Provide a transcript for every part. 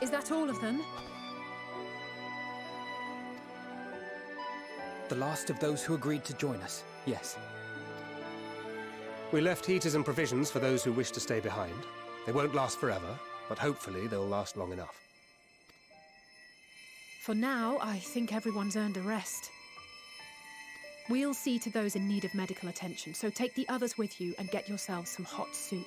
Is that all of them? The last of those who agreed to join us, yes. We left heaters and provisions for those who wish to stay behind. They won't last forever, but hopefully they'll last long enough. For now, I think everyone's earned a rest. We'll see to those in need of medical attention, so take the others with you and get yourselves some hot soup.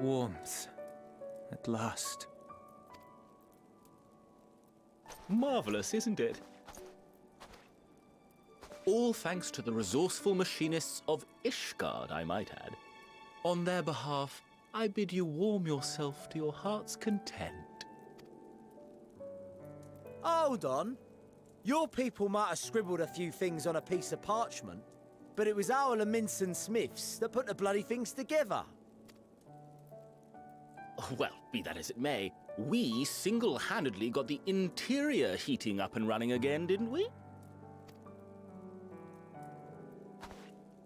Warmth. At last. Marvelous, isn't it? All thanks to the resourceful machinists of Ishgard, I might add. On their behalf, I bid you warm yourself to your heart's content. Hold on. Your people might have scribbled a few things on a piece of parchment, but it was our Minson Smiths that put the bloody things together. Well, be that as it may, we single-handedly got the interior heating up and running again, didn't we?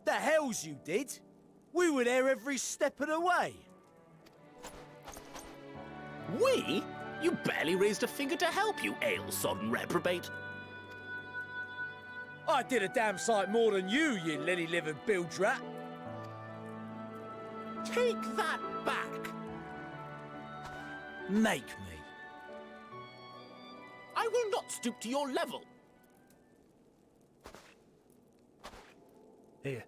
The hells you did! We were there every step of the way. We? You barely raised a finger to help, you ale-sodden reprobate. I did a damn sight more than you, you lily-livered bilge rat. Take that back! Make me. I will not stoop to your level. Here.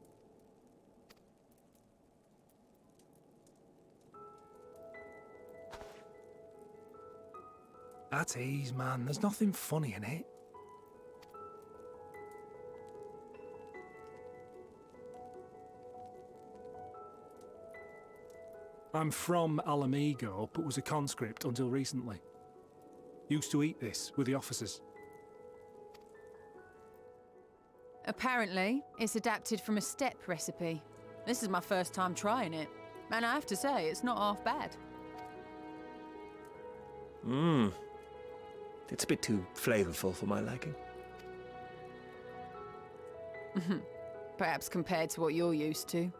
At ease, man. There's nothing funny in it. I'm from Alamigo, but was a conscript until recently. Used to eat this with the officers. Apparently, it's adapted from a steppe recipe. This is my first time trying it, and I have to say, it's not half bad. It's a bit too flavorful for my liking. Perhaps compared to what you're used to.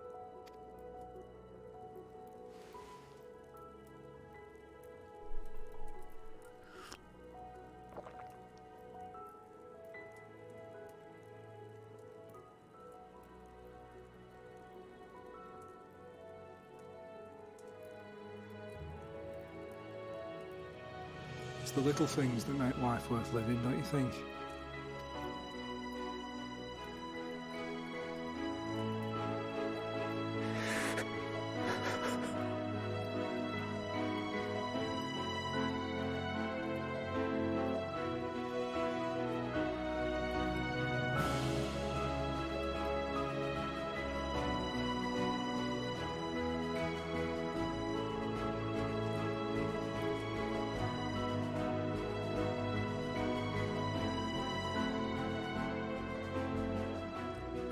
It's the little things that make life worth living, don't you think?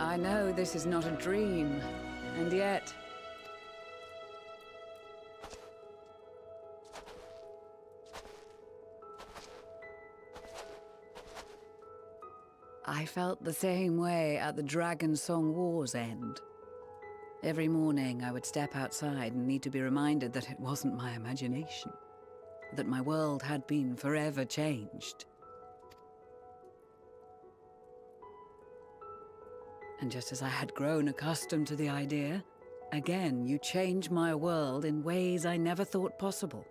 I know this is not a dream, and yet... I felt the same way at the Dragon Song War's end. Every morning I would step outside and need to be reminded that it wasn't my imagination, that my world had been forever changed. And just as I had grown accustomed to the idea, again you change my world in ways I never thought possible.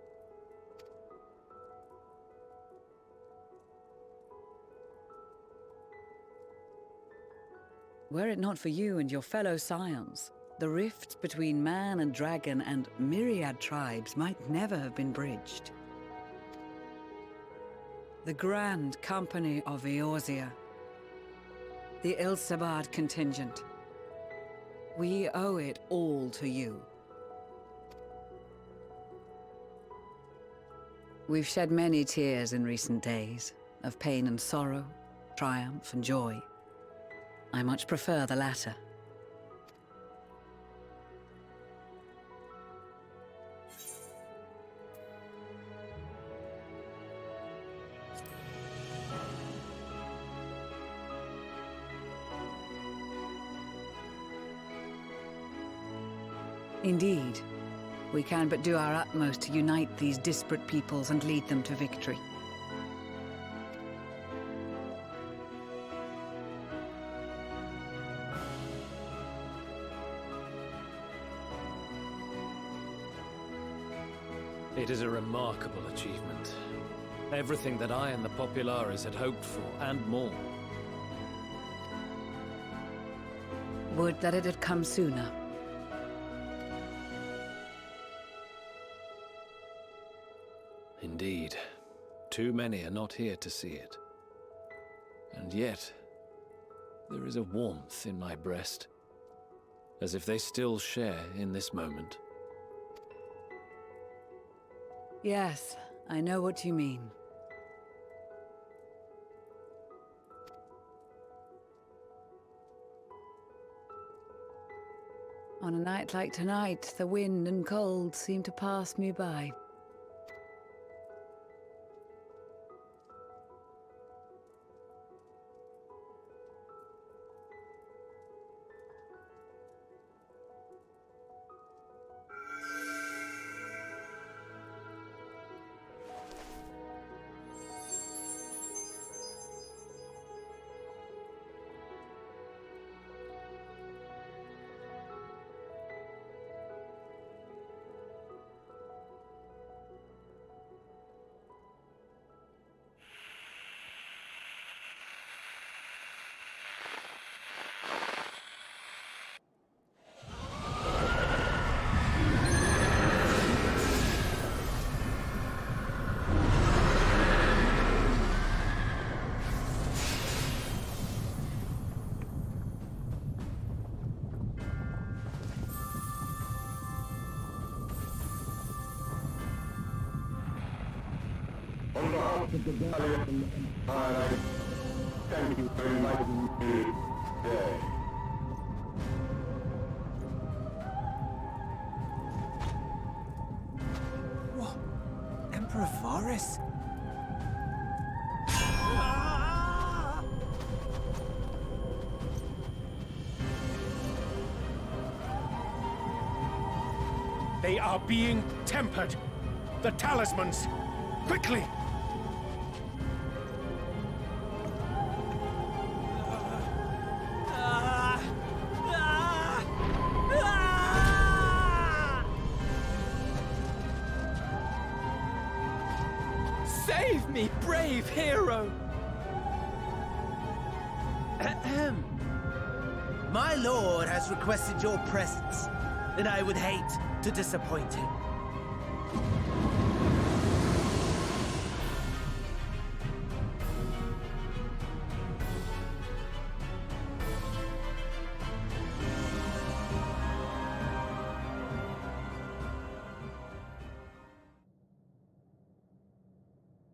Were it not for you and your fellow scions, the rifts between man and dragon and myriad tribes might never have been bridged. The Grand Company of Eorzea, the Ilsabard contingent. We owe it all to you. We've shed many tears in recent days, of pain and sorrow, triumph and joy. I much prefer the latter. Indeed, we can but do our utmost to unite these disparate peoples and lead them to victory. It is a remarkable achievement. Everything that I and the Populares had hoped for, and more. Would that it had come sooner. Indeed. Too many are not here to see it. And yet, there is a warmth in my breast, as if they still share in this moment. Yes, I know what you mean. On a night like tonight, the wind and cold seem to pass me by. On behalf of the Valiant Empire, thank you for inviting me today. What? Emperor Varys? They are being tempered. The talismans. Quickly! Save me, brave hero! Ahem. My lord has requested your presence, and I would hate to disappoint him.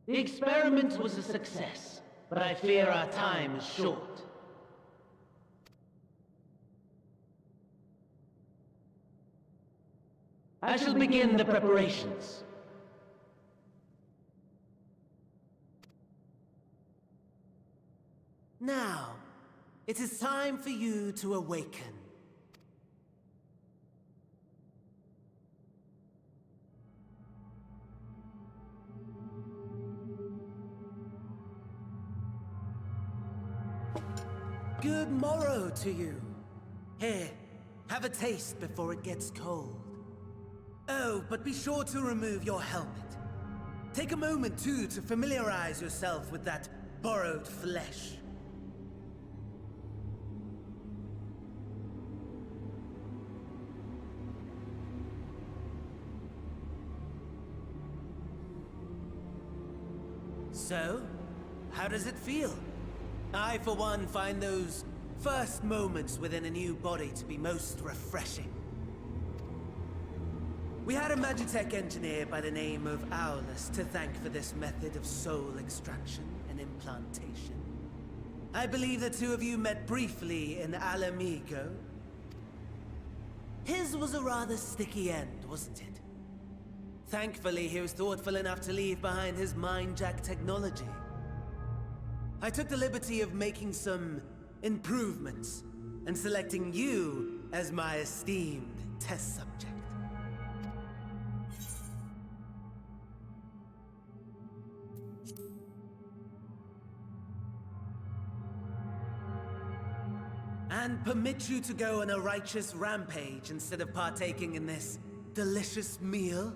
The experiment was a success, but I fear our time is short. I shall begin the preparations. Now, it is time for you to awaken. Good morrow to you. Here, have a taste before it gets cold. Oh, but be sure to remove your helmet. Take a moment, too, to familiarize yourself with that borrowed flesh. So, how does it feel? I, for one, find those first moments within a new body to be most refreshing. We had a Magitech engineer by the name of Aulus to thank for this method of soul extraction and implantation. I believe the two of you met briefly in Alamigo. His was a rather sticky end, wasn't it? Thankfully, he was thoughtful enough to leave behind his mind-jack technology. I took the liberty of making some improvements and selecting you as my esteemed test subject. And permit you to go on a righteous rampage instead of partaking in this delicious meal?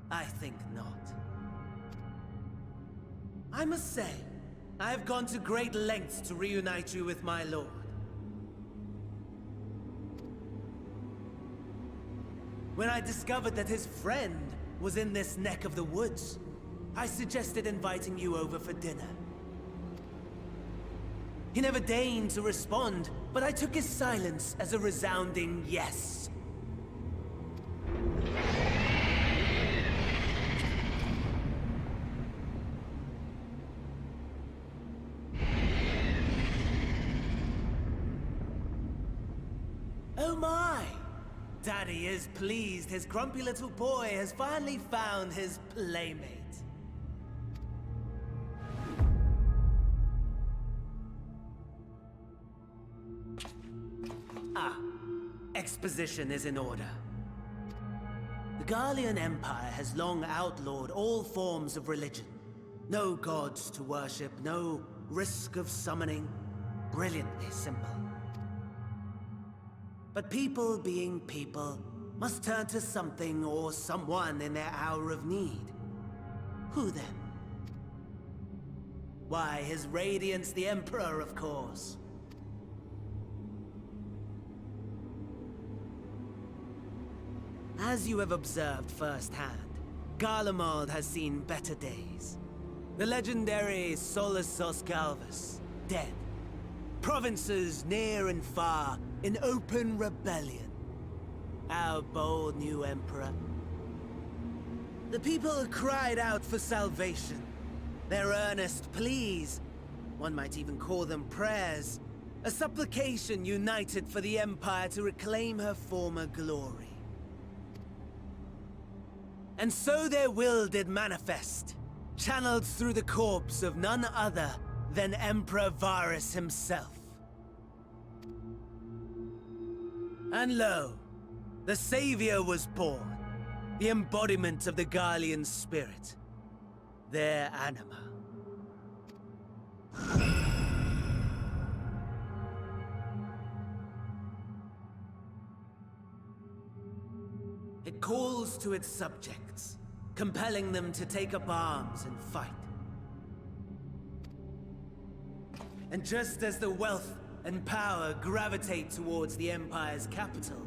I think not. I must say, I have gone to great lengths to reunite you with my lord. When I discovered that his friend was in this neck of the woods, I suggested inviting you over for dinner. He never deigned to respond, but I took his silence as a resounding yes. Oh my! Daddy is pleased his grumpy little boy has finally found his playmate. Exposition is in order. The Garlean Empire has long outlawed all forms of religion. No gods to worship, no risk of summoning. Brilliantly simple. But people being people must turn to something or someone in their hour of need. Who then? Why, His Radiance the Emperor, of course. As you have observed firsthand, Garlemald has seen better days. The legendary Solus Galvus, dead. Provinces near and far in open rebellion. Our bold new emperor. The people cried out for salvation. Their earnest pleas, one might even call them prayers, a supplication united for the Empire to reclaim her former glory. And so their will did manifest, channeled through the corpse of none other than Emperor Varus himself. And lo, the Savior was born, the embodiment of the Garlean spirit, their anima. It calls to its subjects, compelling them to take up arms and fight. And just as the wealth and power gravitate towards the Empire's capital,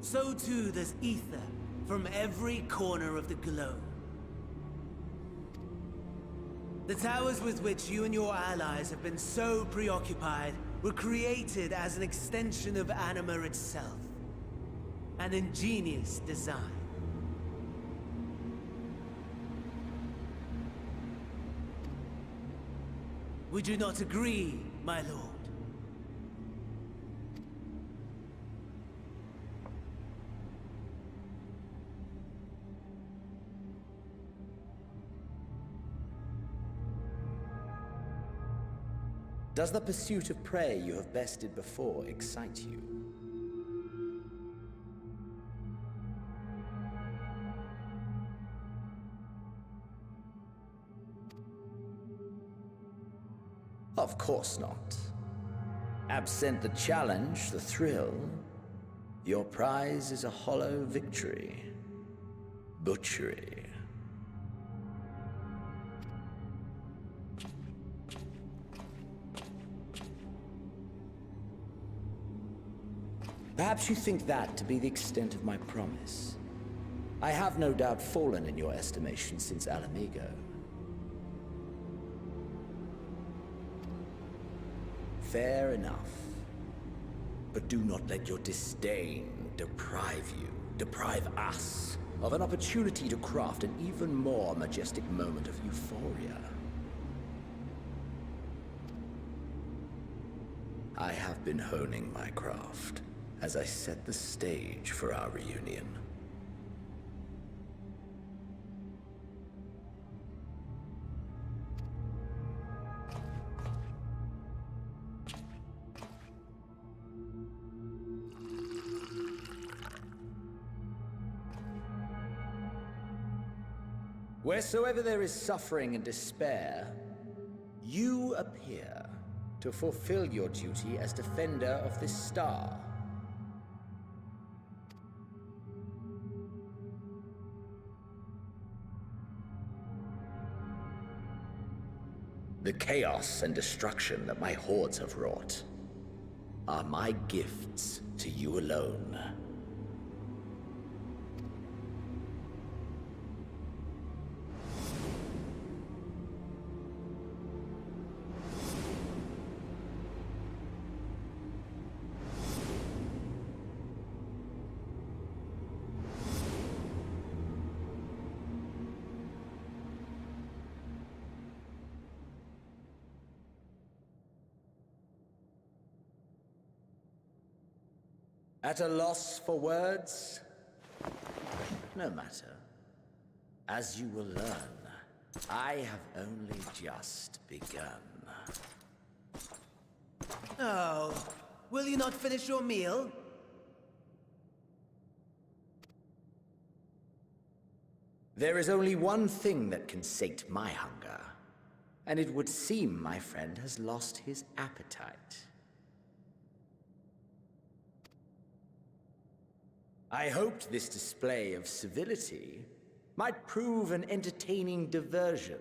so too does ether from every corner of the globe. The towers with which you and your allies have been so preoccupied were created as an extension of Anima itself. An ingenious design. Would you not agree, my lord? Does the pursuit of prey you have bested before excite you? Of course not. Absent the challenge, the thrill, your prize is a hollow victory. Butchery. Perhaps you think that to be the extent of my promise. I have no doubt fallen in your estimation since Alamigo. Fair enough. But do not let your disdain deprive us, of an opportunity to craft an even more majestic moment of euphoria. I have been honing my craft as I set the stage for our reunion. Wheresoever there is suffering and despair, you appear to fulfill your duty as defender of this star. The chaos and destruction that my hordes have wrought are my gifts to you alone. At a loss for words? No matter. As you will learn, I have only just begun. Oh, will you not finish your meal? There is only one thing that can sate my hunger, and it would seem my friend has lost his appetite. I hoped this display of civility might prove an entertaining diversion,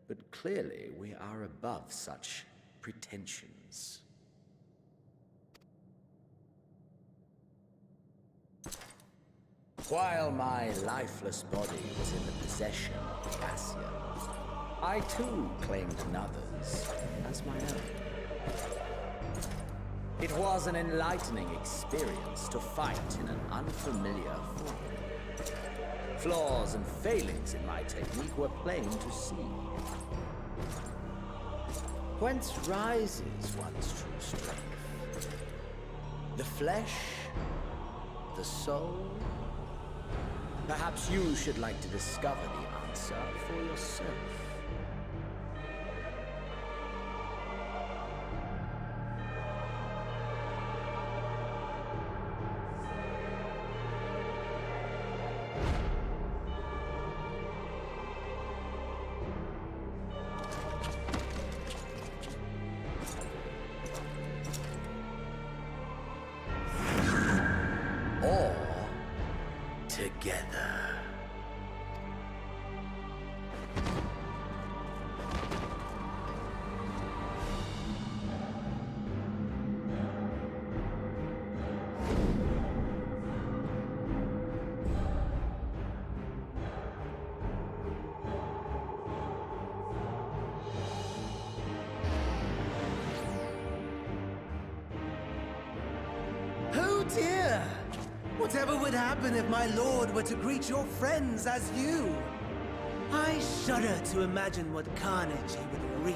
but clearly we are above such pretensions. While my lifeless body was in the possession of Cassian, I too claimed another's as my own. It was an enlightening experience to fight in an unfamiliar form. Flaws and failings in my technique were plain to see. Whence rises one's true strength? The flesh? The soul? Perhaps you should like to discover the answer for yourself. Together. Oh dear! Whatever would happen if my lord were to greet your friends as you? I shudder to imagine what carnage he would wreak.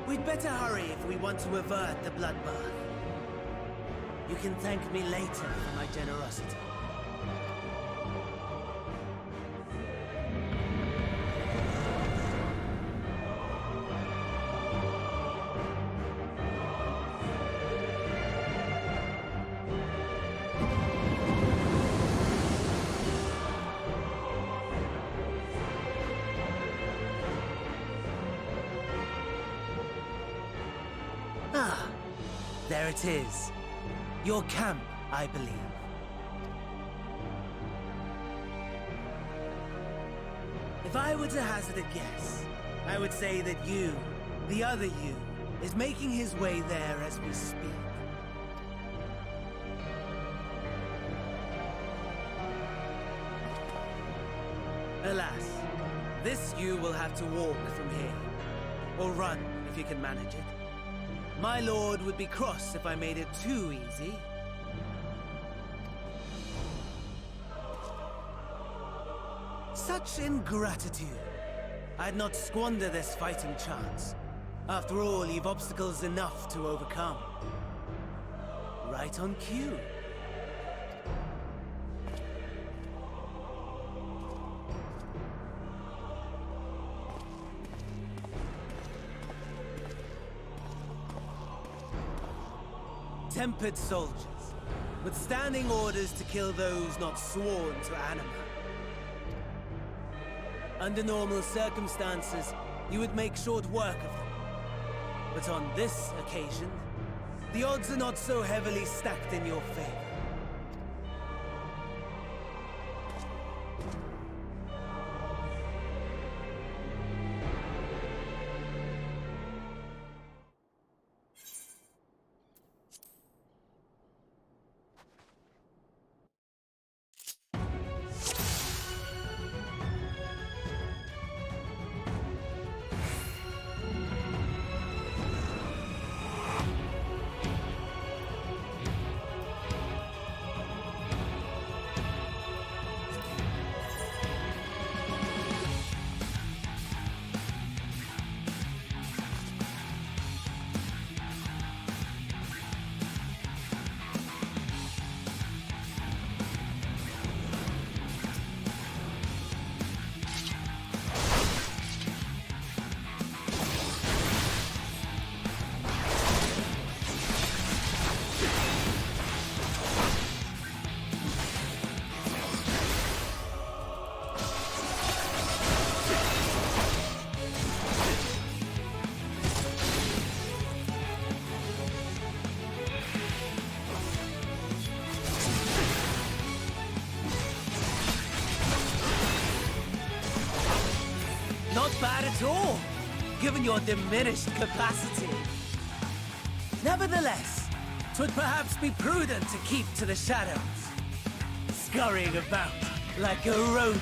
We'd better hurry if we want to avert the bloodbath. You can thank me later for my generosity. Ah, there it is. Your camp, I believe. If I were to hazard a guess, I would say that you, the other you, is making his way there as we speak. Alas, This you will have to walk from here. Or run, if you can manage it. My lord would be cross if I made it too easy. Such ingratitude. I'd not squander this fighting chance. After all, you've obstacles enough to overcome. Right on cue. Tempered soldiers, withstanding orders to kill those not sworn to Anima. Under normal circumstances, you would make short work of them. But on this occasion, the odds are not so heavily stacked in your favor. Not bad at all, given your diminished capacity. Nevertheless, 'twould perhaps be prudent to keep to the shadows, scurrying about like a rodent.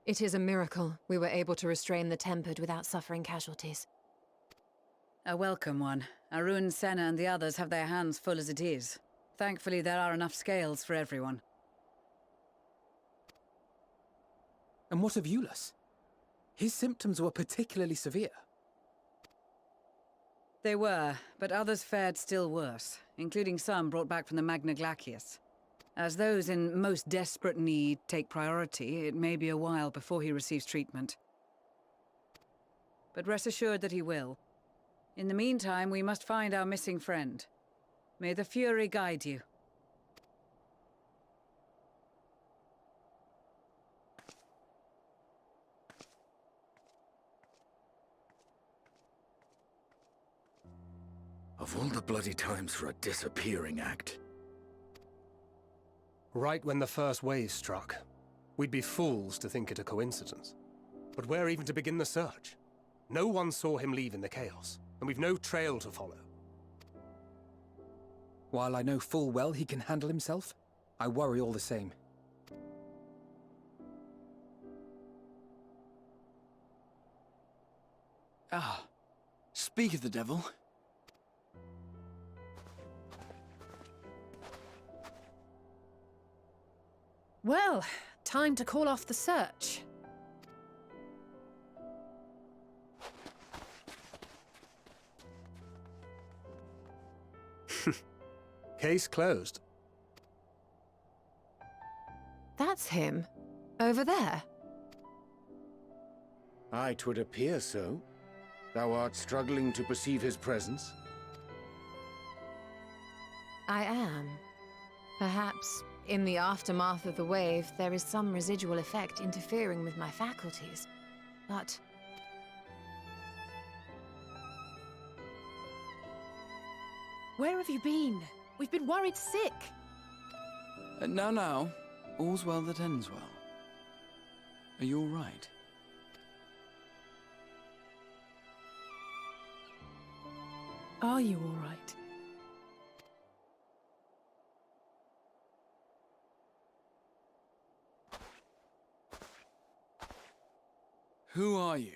It is a miracle we were able to restrain the Tempered without suffering casualties. A welcome one. Arun, Senna, and the others have their hands full as it is. Thankfully, there are enough scales for everyone. And what of Eulus? His symptoms were particularly severe. They were, but others fared still worse, including some brought back from the Magna Glacius. As those in most desperate need take priority, it may be a while before he receives treatment. But rest assured that he will. In the meantime, we must find our missing friend. May the Fury guide you. Of all the bloody times for a disappearing act. Right when the first wave struck, we'd be fools to think it a coincidence. But where even to begin the search? No one saw him leave in the chaos, and we've no trail to follow. While I know full well he can handle himself, I worry all the same. Ah, speak of the devil. Well, time to call off the search. Case closed. That's him. Over there. Aye, 'twould appear so. Thou art struggling to perceive his presence? I am. Perhaps, in the aftermath of the wave, there is some residual effect interfering with my faculties. But... Where have you been? We've been worried sick. Now. All's well that ends well. Are you all right? Are you all right? Who are you?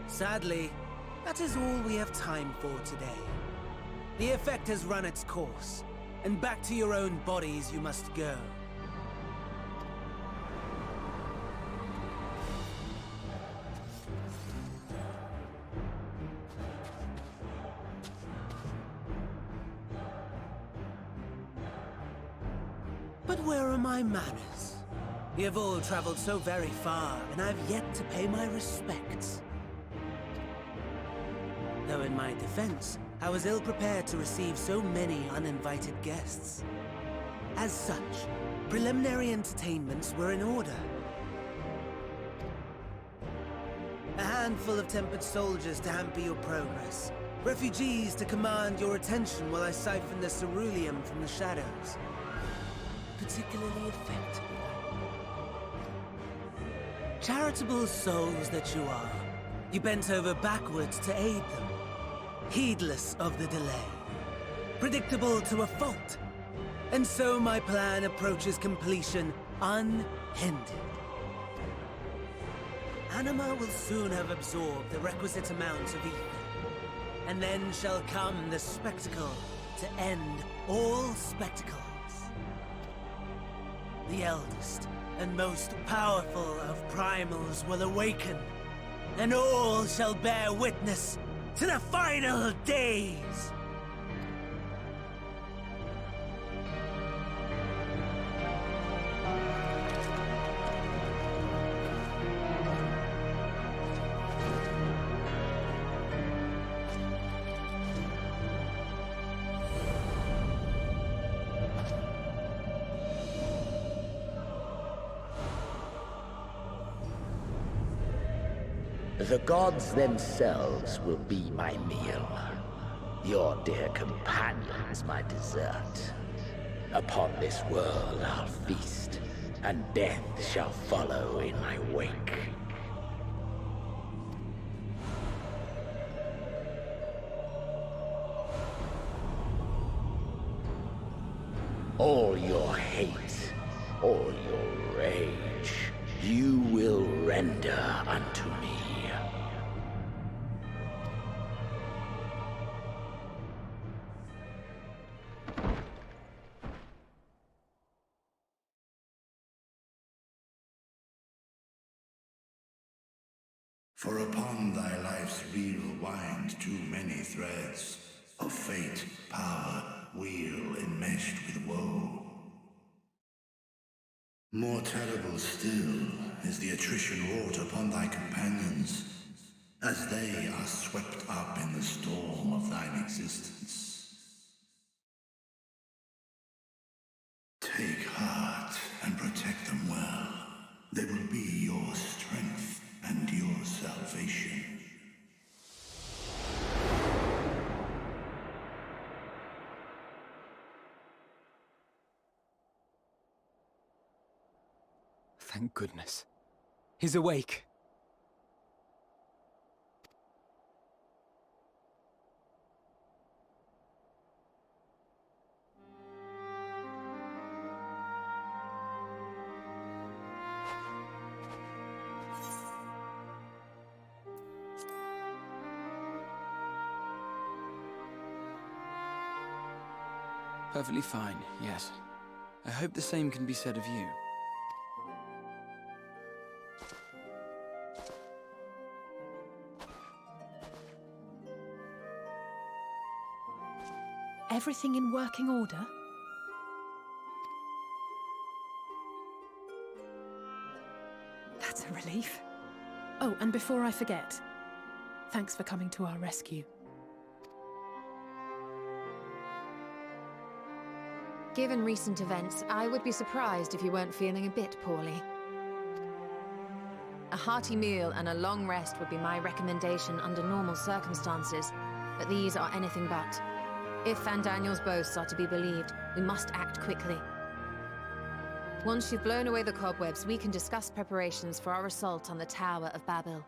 Sadly, that is all we have time for today. The effect has run its course, and back to your own bodies you must go. But where are my manners? You have all traveled so very far, and I have yet to pay my respects. Though in my defense, I was ill-prepared to receive so many uninvited guests. As such, preliminary entertainments were in order. A handful of tempered soldiers to hamper your progress. Refugees to command your attention while I siphon the ceruleum from the shadows. Particularly effective. Charitable souls that you are, you bent over backwards to aid them. Heedless of the delay. Predictable to a fault. And so my plan approaches completion unhindered. Anima will soon have absorbed the requisite amount of ether. And then shall come the spectacle to end all spectacles. The eldest and most powerful of primals will awaken. and all shall bear witness to the final days. The gods themselves will be my meal. Your dear companions my dessert. Upon this world I'll feast, and death shall follow in my wake. All your hate, all your rage, you will render unto me. For upon thy life's reel wind too many threads of fate, power, wheel enmeshed with woe. More terrible still is the attrition wrought upon thy companions, as they are swept up in the storm of thine existence. Take heart and protect them well. They will be your strength and your salvation. Thank goodness. He's awake. Perfectly fine, yes. I hope the same can be said of you. Everything in working order? That's a relief. Oh, and before I forget, thanks for coming to our rescue. Given recent events, I would be surprised if you weren't feeling a bit poorly. A hearty meal and a long rest would be my recommendation under normal circumstances, but these are anything but. If Van Daniel's boasts are to be believed, we must act quickly. Once you've blown away the cobwebs, we can discuss preparations for our assault on the Tower of Babel.